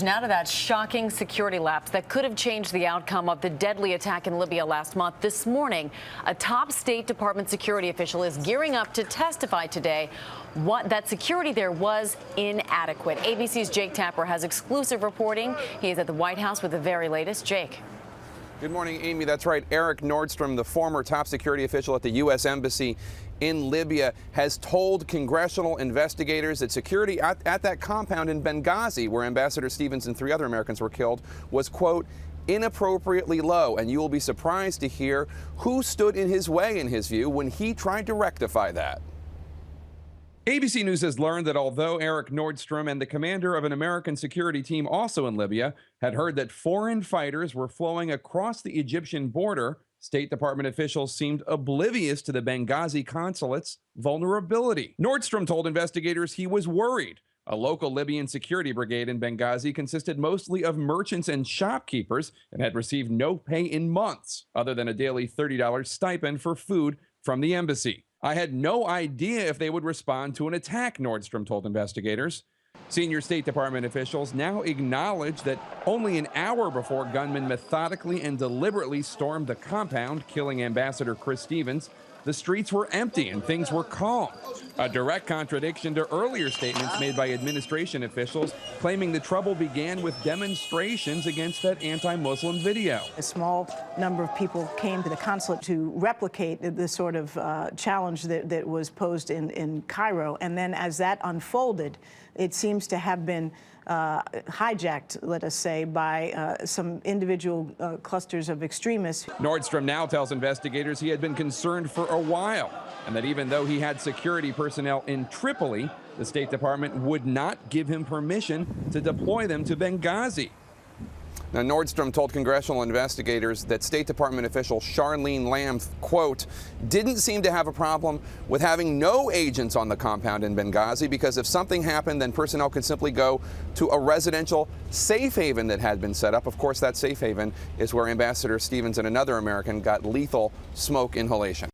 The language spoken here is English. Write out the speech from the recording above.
Now to that shocking security lapse that could have changed the outcome of the deadly attack in Libya last month. This morning, a top State Department security official is gearing up to testify today that security there was inadequate. ABC's Jake Tapper has exclusive reporting. He is at the White House with the very latest. Jake. Good morning, Amy. That's right. Eric Nordstrom, the former top security official at the U.S. Embassy in Libya, has told congressional investigators that security at that compound in Benghazi, where Ambassador Stevens and 3 other Americans were killed, was, quote, inappropriately low. And you will be surprised to hear who stood in his way, in his view, when he tried to rectify that. ABC News has learned that although Eric Nordstrom and the commander of an American security team also in Libya had heard that foreign fighters were flowing across the Egyptian border, State Department officials seemed oblivious to the Benghazi consulate's vulnerability. Nordstrom told investigators he was worried. A local Libyan security brigade in Benghazi consisted mostly of merchants and shopkeepers and had received no pay in months, other than a daily $30 stipend for food from the embassy. I had no idea if they would respond to an attack, Nordstrom told investigators. Senior State Department officials now acknowledge that only an hour before gunmen methodically and deliberately stormed the compound, killing Ambassador Chris Stevens, the streets were empty and things were calm. A direct contradiction to earlier statements made by administration officials claiming the trouble began with demonstrations against that anti-Muslim video. A small number of people came to the consulate to replicate the sort of challenge that was posed in Cairo. And then as that unfolded, it seems to have been hijacked, let us say, by some individual clusters of extremists. Nordstrom now tells investigators he had been concerned for a while, and that even though he had security personnel in Tripoli, the State Department would not give him permission to deploy them to Benghazi. Now, Nordstrom told congressional investigators that State Department official Charlene Lamb, quote, didn't seem to have a problem with having no agents on the compound in Benghazi because if something happened, then personnel could simply go to a residential safe haven that had been set up. Of course, that safe haven is where Ambassador Stevens and another American got lethal smoke inhalation.